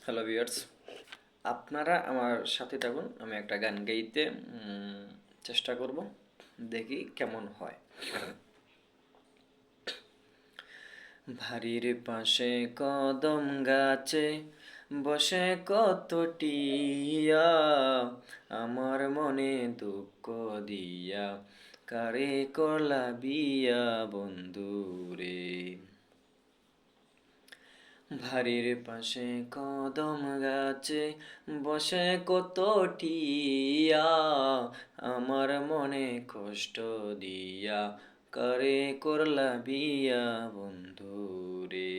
Hello viewers, আপনারা আমার সাথে থাকুন। আমি একটা গান গাইতে চেষ্টা করব, দেখি কেমন হয়। ভারির পাশে কদম গাছে বসে কত টিয়া, আমার মনে দুঃখ দিয়া কারে করলা বিয়া বন্ধুরে। ভারির পাশে কদম গাছে বসে কত টিয়া, আমার মনে কষ্ট দিয়া করে করলা বিয়া বন্ধুরে।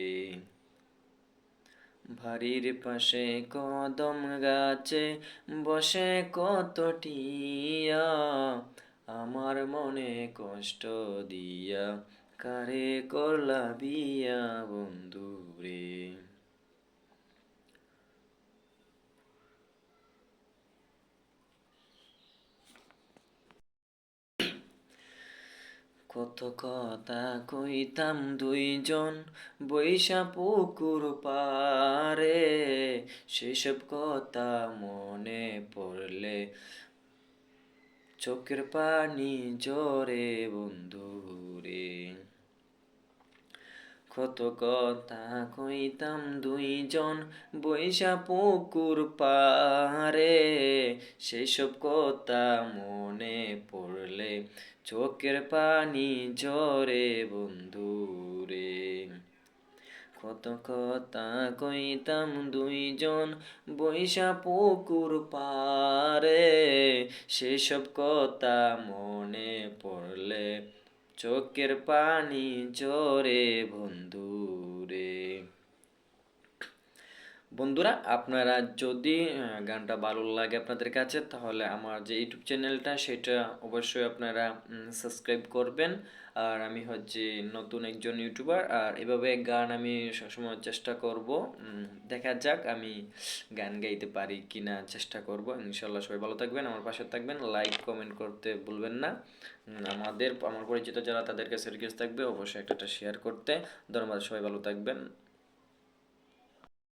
ভারির পাশে কদম গাছে বসে কত টিয়া, আমার মনে কষ্ট দিয়া কারে করলা বিয়া বন্ধুরে। কত কথা কইতাম দুইজন বৈশা পুকুর পারে, সেসব কথা মনে পড়লে চোখের পানি জরে বন্ধুরে। কত কথা কইতাম দুইজন বৈশা পুকুর পারে, সেসব কথা মনে পড়লে চোখের পানি ঝরে বন্ধুরে। কত কথা কইতাম দুইজন বৈশা পুকুর পারে, সেসব কথা মনে পড়লে চোখের পানি ঝরে বন্ধুরে। বন্ধুরা, আপনারা যদি গানটা ভালো লাগে আপনাদের কাছে, তাহলে আমার যে ইউটিউব চ্যানেলটা সেটা অবশ্যই আপনারা সাবস্ক্রাইব করবেন। আর আমি হচ্ছে নতুন একজন ইউটিউবার, আর এভাবে গান আমি সবসময় চেষ্টা করব। দেখা যাক আমি গান গাইতে পারি কিনা, চেষ্টা করব। ইনশাল্লাহ সবাই ভালো থাকবেন, আমার পাশে থাকবেন, লাইক কমেন্ট করতে ভুলবেন না। আমার পরিচিত যারা তাদের কাছে রিকোয়েস্ট থাকবে অবশ্যই একটা শেয়ার করতে। ধন্যবাদ, সবাই ভালো থাকবেন।